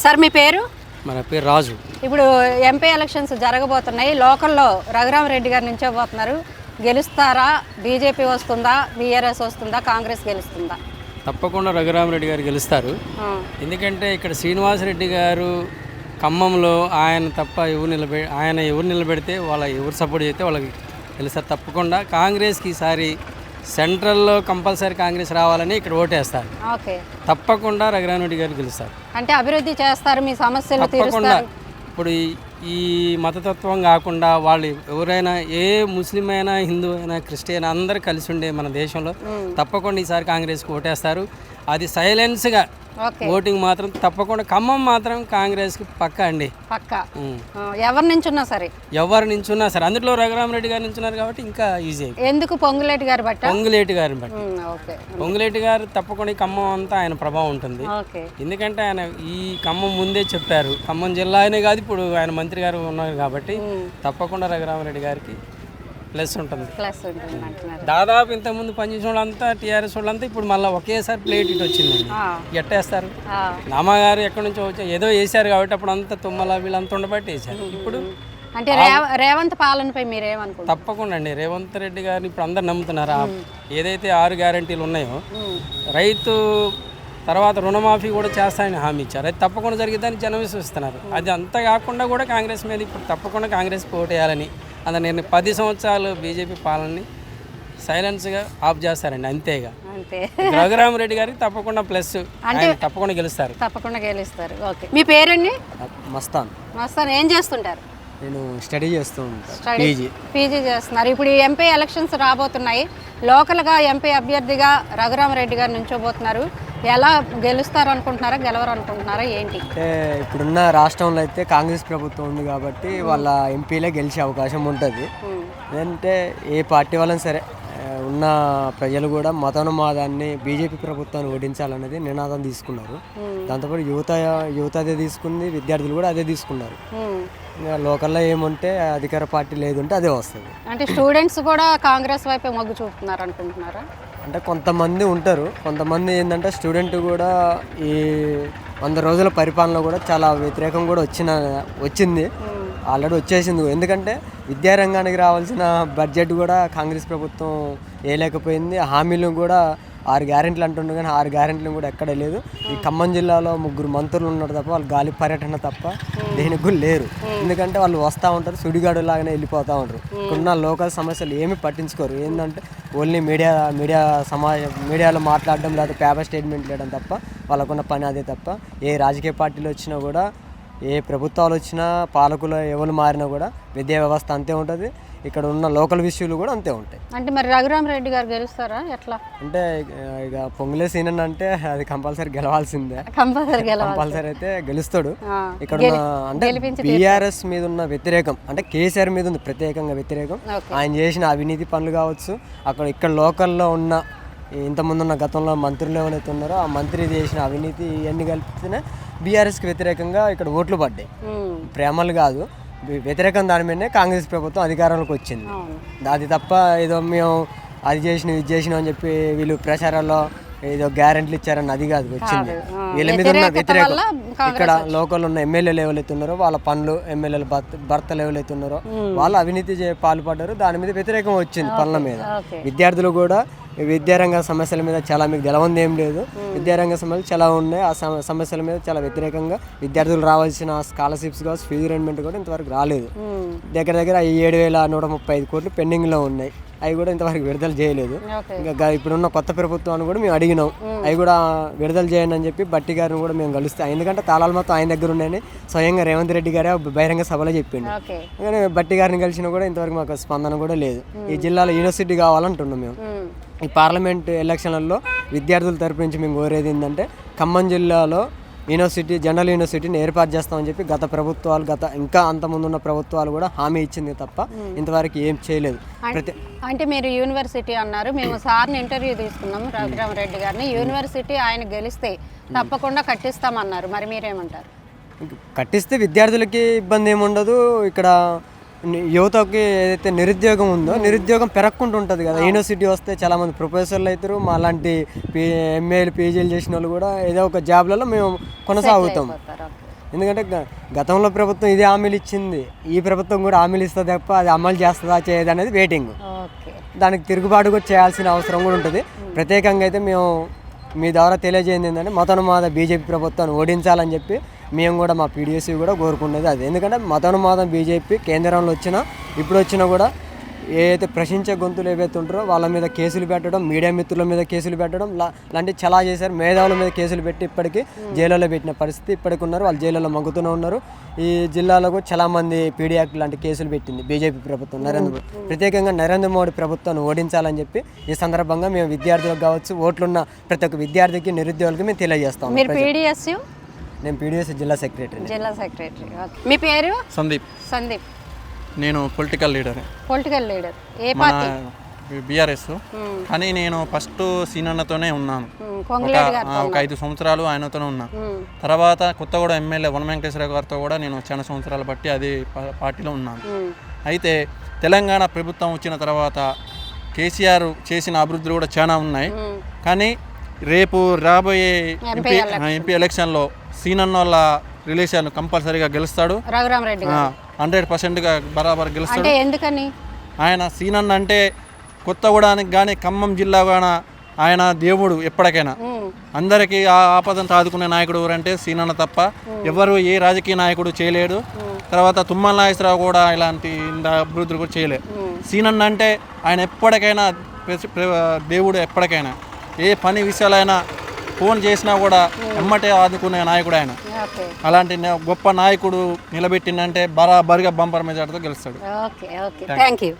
Sir మీ పేరు? మన పేరు రాజు. ఇప్పుడు ఎంపీ ఎలక్షన్స్ జరగబోతున్నాయి. లోకల్లో రఘురామరెడ్డి గారు నిల్చోబోతున్నారు. గెలుస్తారా? బీజేపీ వస్తుందా, బీఆర్ఎస్ వస్తుందా, కాంగ్రెస్ గెలుస్తుందా? తప్పకుండా రఘురామరెడ్డి గారు గెలుస్తారు. ఎందుకంటే ఇక్కడ శ్రీనివాసరెడ్డి గారు ఖమ్మంలో ఆయన తప్ప ఎవరు నిలబెడితే ఎవరు సపోర్ట్ చేస్తే వాళ్ళకి గెలుస్తారు. తప్పకుండా కాంగ్రెస్కి ఈసారి సెంట్రల్లో కంపల్సరీ కాంగ్రెస్ రావాలని ఇక్కడ ఓటేస్తారు. ఓకే, తప్పకుండా రఘురామరెడ్డి గారు గెలుస్తారు. అంటే అభివృద్ధి చేస్తారు, మీ సమస్యలు తప్పకుండా. తీరుస్తారు. ఇప్పుడు ఈ మతతత్వం కాకుండా వాళ్ళు ఎవరైనా ఏ ముస్లిం అయినా, హిందూ అయినా, క్రిస్టియన్ అందరూ కలిసి ఉండే మన దేశంలో తప్పకుండా ఈసారి కాంగ్రెస్కి ఓటేస్తారు. అది సైలెన్స్గా ఓటింగ్ మాత్రం తప్పకుండా. ఖమ్మం మాత్రం కాంగ్రెస్కి పక్కా అండి, పక్కా. ఎవరి నుంచున్నా సరే, ఎవరు నించున్నా సరే. అందులో రఘురామరెడ్డి గారు నించున్నారు కాబట్టి ఇంకా ఈజీ. ఎందుకు? పొంగులేటి గారు బట్టి. పొంగులేటి గారిని బట్టి. పొంగులేటి గారు తప్పకుండా ఈ ఖమ్మం అంతా ఆయన ప్రభావం ఉంటుంది. ఎందుకంటే ఆయన ఈ ఖమ్మం ముందే చెప్పారు, ఖమ్మం జిల్లా అనే కాదు, ఇప్పుడు ఆయన మంత్రి గారు ఉన్నారు కాబట్టి తప్పకుండా రఘురామరెడ్డి గారికి ప్లస్ ఉంటుంది. దాదాపు ఇంతకుముందు పనిచేసిన వాళ్ళంతా టీఆర్ఎస్ వాళ్ళంతా ఇప్పుడు మళ్ళీ ఒకేసారి ప్లేట్ ఇటు వచ్చిందండి. ఎట్టేస్తారు? నామా గారు ఎక్కడి నుంచో వచ్చి ఏదో వేసారు కాబట్టి అప్పుడు అంతా తుమ్మల వీళ్ళంతా ఉండబట్టి వేసారు. ఇప్పుడు అంటే రేవంత్ పాలనపై మీరేమనుకుంటారు? తప్పకుండా అండి, రేవంత్ రెడ్డి గారిని ఇప్పుడు అందరు నమ్ముతున్నారు. ఏదైతే 6 గ్యారంటీలు ఉన్నాయో, రైతు తర్వాత రుణమాఫీ కూడా చేస్తానని హామీ ఇచ్చారు. అది తప్పకుండా జరిగిద్దని జనం విశ్వసిస్తున్నారు. అది అంతా కాకుండా కూడా కాంగ్రెస్ మీద ఇప్పుడు తప్పకుండా కాంగ్రెస్ ఓటేయాలని అలా నేను 10 సంవత్సరాలు బీజేపీ పాలనని సైలెన్స్గా ఆఫ్ చేస్తారండి, అంతేగా. రఘురామరెడ్డి గారికి తప్పకుండా ప్లస్, తప్పకుండా గెలుస్తారు. తప్పకుండా గెలుస్తారు. ఓకే, మీ పేరండి? మస్తాన్. మస్తాన్, ఏం చేస్తుంటారు? నేను స్టడీ చేస్తూ ఉంటాను. పీజీ చేస్తున్నారు. ఇప్పుడు ఎంపీ ఎలక్షన్స్ రాబోతున్నాయి. లోకల్గా ఎంపీ అభ్యర్థిగా రఘురామరెడ్డి గారు నుంచోబోతున్నారు. ఎలా గెలుస్తారు అనుకుంటున్నారా, గెలవరు అనుకుంటున్నారా, ఏంటి? అంటే ఇప్పుడున్న రాష్ట్రంలో అయితే కాంగ్రెస్ ప్రభుత్వం ఉంది కాబట్టి వాళ్ళ ఎంపీలే గెలిచే అవకాశం ఉంటుంది. ఏంటంటే ఏ పార్టీ వాళ్ళని సరే ఉన్న ప్రజలు కూడా మతోన్మాదాన్ని, బీజేపీ ప్రభుత్వాన్ని ఓడించాలనేది నినాదం తీసుకున్నారు. దాంతోపాటు యువత అదే తీసుకుంది, విద్యార్థులు కూడా అదే తీసుకున్నారు. లోకల్లో ఏముంటే అధికార పార్టీ లేదుంటే అదే వస్తుంది. అంటే స్టూడెంట్స్ కూడా కాంగ్రెస్ వైపే మొగ్గు చూపుతున్నారు అనుకుంటున్నారా? అంటే కొంతమంది ఉంటారు, కొంతమంది ఏంటంటే స్టూడెంట్ కూడా ఈ 100 రోజుల పరిపాలన కూడా చాలా వ్యతిరేకం కూడా వచ్చింది, ఆల్రెడీ వచ్చేసింది. ఎందుకంటే విద్యారంగానికి రావాల్సిన బడ్జెట్ కూడా కాంగ్రెస్ ప్రభుత్వం వేయలేకపోయింది. హామీలు కూడా 6 గ్యారెంటీలు అంటుండే కానీ 6 గ్యారెంటీలు కూడా ఎక్కడ లేదు. ఈ ఖమ్మం జిల్లాలో 3 మంత్రులు ఉన్నారు తప్ప వాళ్ళు గాలి పర్యటన తప్ప దేనికి కూడా లేరు. ఎందుకంటే వాళ్ళు వస్తూ ఉంటారు, సుడిగాడు లాగానే వెళ్ళిపోతూ ఉంటారు. ఇక్కడున్న లోకల్ సమస్యలు ఏమీ పట్టించుకోరు. ఏంటంటే ఓన్లీ మీడియాలో మాట్లాడడం, లేదా పేపర్ స్టేట్మెంట్ లేయడం తప్ప వాళ్ళకున్న పని అదే తప్ప. ఏ రాజకీయ పార్టీలు వచ్చినా కూడా, ఏ ప్రభుత్వాలు వచ్చినా, పాలకులు ఎవరు మారినా కూడా విద్యా వ్యవస్థ అంతే ఉంటుంది. ఇక్కడ ఉన్న లోకల్ విషయాలు కూడా అంతే ఉంటాయి. అంటే మరి రఘురామరెడ్డి గారు గెలుస్తారా ఎట్లా? అంటే ఇక పొంగులే సీన్ అంటే అది కంపల్సరీ గెలవాల్సిందే, కంపల్సరీ అయితే గెలుస్తాడు. ఇక్కడ అంటే బీఆర్ఎస్ మీద ఉన్న వ్యతిరేకం, అంటే కేసీఆర్ మీద ఉంది ప్రత్యేకంగా వ్యతిరేకం. ఆయన చేసిన అవినీతి పనులు కావచ్చు, ఇక్కడ లోకల్లో ఉన్న ఇంతకుముందు ఉన్న గతంలో మంత్రులు ఎవరైతే ఉన్నారో ఆ మంత్రి చేసిన అవినీతి ఇవన్నీ కలిపితేనే బీఆర్ఎస్కి వ్యతిరేకంగా ఇక్కడ ఓట్లు పడ్డాయి. ప్రేమలు కాదు, వ్యతిరేకం దాని మీదనే కాంగ్రెస్ ప్రభుత్వం అధికారంలోకి వచ్చింది. అది తప్ప ఏదో మేము అది చేసినాం ఇది చేసినాం అని చెప్పి వీళ్ళు ప్రచారాల్లో ఏదో గ్యారెంటీలు ఇచ్చారని అది కాదు వచ్చింది. వీళ్ళ మీద ఉన్న వ్యతిరేకం, ఇక్కడ లోకల్ ఉన్న ఎమ్మెల్యేలు ఎవరైతే ఉన్నారో వాళ్ళ పనులు, ఎమ్మెల్యేల భర్తలు ఎవరైతే ఉన్నారో వాళ్ళు అవినీతి పాల్పడ్డారు, దాని మీద వ్యతిరేకం వచ్చింది పనుల మీద. విద్యార్థులు కూడా విద్యారంగ సమస్యల మీద చాలా, మీకు తెలవంది ఏం లేదు, విద్యారంగ సమస్యలు చాలా ఉన్నాయి. ఆ సమస్యల మీద చాలా వ్యతిరేకంగా విద్యార్థులు రావాల్సిన స్కాలర్షిప్స్ కావచ్చు, ఫీజు రియంబర్స్మెంట్ కూడా ఇంతవరకు రాలేదు. దగ్గర 7,135 కోట్లు పెండింగ్లో ఉన్నాయి. అవి కూడా ఇంతవరకు విడుదల చేయలేదు. ఇంకా ఇప్పుడున్న కొత్త ప్రభుత్వాన్ని కూడా మేము అడిగినాం, అవి కూడా విడుదల చేయండి అని చెప్పి బట్టి గారిని కూడా మేము కలుస్తాం. ఎందుకంటే తాళాలు మొత్తం ఆయన దగ్గర ఉన్నాయని స్వయంగా రేవంత్ రెడ్డి గారే బహిరంగ సభలో చెప్పిండు. కానీ బట్టి గారిని కలిసినా కూడా ఇంతవరకు మాకు స్పందన కూడా లేదు. ఈ జిల్లాలో యూనివర్సిటీ కావాలంటున్నాం మేము. ఈ పార్లమెంట్ ఎలక్షన్లలో విద్యార్థుల తరపు నుంచి మేము కోరేది ఏంటంటే ఖమ్మం జిల్లాలో యూనివర్సిటీ, జనరల్ యూనివర్సిటీని ఏర్పాటు చేస్తామని చెప్పి గత ప్రభుత్వాలు, ఇంకా అంతకుముందున్న ప్రభుత్వాలు కూడా హామీ ఇచ్చింది తప్ప ఇంతవరకు ఏం చేయలేదు. అంటే మీరు యూనివర్సిటీ అన్నారు, మేము సార్ని ఇంటర్వ్యూ తీసుకున్నాము రఘురామరెడ్డి గారిని. యూనివర్సిటీ ఆయన గెలిస్తే తప్పకుండా కట్టిస్తామన్నారు, మరి మీరేమంటారు? కట్టిస్తే విద్యార్థులకి ఇబ్బంది ఏముండదు. ఇక్కడ యువతకి ఏదైతే నిరుద్యోగం ఉందో నిరుద్యోగం పెరగకుండా ఉంటుంది కదా. యూనివర్సిటీ వస్తే చాలామంది ప్రొఫెసర్లు అవుతారు, మా లాంటి ఎంఏలు పీజీలు చేసిన వాళ్ళు కూడా ఏదో ఒక జాబ్లలో మేము కొనసాగుతాం. ఎందుకంటే గతంలో ప్రభుత్వం ఇదే హామీలు ఇచ్చింది, ఈ ప్రభుత్వం కూడా హామీలు ఇస్తుంది తప్ప అది అమలు చేస్తుందా చేయదు అనేది వెయిటింగ్. దానికి తిరుగుబాటు కూడా చేయాల్సిన అవసరం కూడా ఉంటుంది. ప్రత్యేకంగా అయితే మేము మీ ద్వారా తెలియజేయండి ఏంటంటే మతోన్మాద బీజేపీ ప్రభుత్వాన్ని ఓడించాలని చెప్పి మేము కూడా మా పీడిఎస్సీ కూడా కోరుకునేది అది. ఎందుకంటే మతోన్మాదం బీజేపీ కేంద్రంలో వచ్చినా ఇప్పుడు వచ్చినా కూడా ఏదైతే ప్రశ్నించే గొంతులు ఏవైతే ఉంటారో వాళ్ళ మీద కేసులు పెట్టడం, మీడియా మిత్రుల మీద కేసులు పెట్టడం లాంటివి చాలా చేశారు. మేధావుల మీద కేసులు పెట్టి ఇప్పటికీ జైల్లో పెట్టిన పరిస్థితి ఇప్పటికి ఉన్నారు. వాళ్ళు జైల్లో మగ్గుతూనే ఉన్నారు. ఈ జిల్లాలో కూడా చాలామంది పీడీ యాక్ట్ లాంటి కేసులు పెట్టింది బీజేపీ ప్రభుత్వం. ప్రత్యేకంగా నరేంద్ర మోడీ ప్రభుత్వాన్ని ఓడించాలని చెప్పి ఈ సందర్భంగా మేము విద్యార్థులకు కావచ్చు, ఓట్లున్న ప్రతి ఒక్క విద్యార్థికి నిరుద్యోగులకి మేము తెలియజేస్తాం. నేను పీడిఎస్సీ జిల్లా సెక్రటరీ. మీ పేరు? సందీప్. నేను పొలిటికల్ లీడర్. ఏ పార్టీ? బీఆర్ఎస్. కానీ నేను ఫస్ట్ సీనన్నతోనే ఉన్నాను. ఒక 5 సంవత్సరాలు ఆయనతోనే ఉన్నా. తర్వాత కొత్తగూడ ఎమ్మెల్యే వన వెంకటేశ్వర గారితో కూడా నేను చాలా సంవత్సరాలు బట్టి అదే పార్టీలో ఉన్నాను. అయితే తెలంగాణ ప్రభుత్వం వచ్చిన తర్వాత కేసీఆర్ చేసిన అభివృద్ధులు కూడా చాలా ఉన్నాయి. కానీ రేపు రాబోయే ఎంపీ ఎలక్షన్లో సీనన్న వాళ్ళ రిలేషన్ కంపల్సరీగా గెలుస్తాడు. 100%గా బరాబర్ గెలుస్తాడు. ఎందుకని? ఆయన సీనన్న అంటే కొత్తగూడానికి కానీ ఖమ్మం జిల్లా కానీ ఆయన దేవుడు. ఎప్పటికైనా అందరికీ ఆపదంతో ఆదుకునే నాయకుడు ఎవరంటే సీనన్న తప్ప ఎవరు ఏ రాజకీయ నాయకుడు చేయలేడు. తర్వాత తుమ్మల నాగేశ్వరరావు కూడా ఇలాంటి అభివృద్ధులు కూడా చేయలేదు. సీనన్న అంటే ఆయన ఎప్పటికైనా దేవుడు. ఎప్పటికైనా ఏ పని విషయాలైనా ఫోన్ చేసినా కూడా ఎమ్మటే ఆదుకునే నాయకుడు ఆయన. అలాంటి గొప్ప నాయకుడు నిలబెట్టిందంటే బరాబరిగా బంపర్ మెజార్టీతో గెలుస్తాడు. Thank you.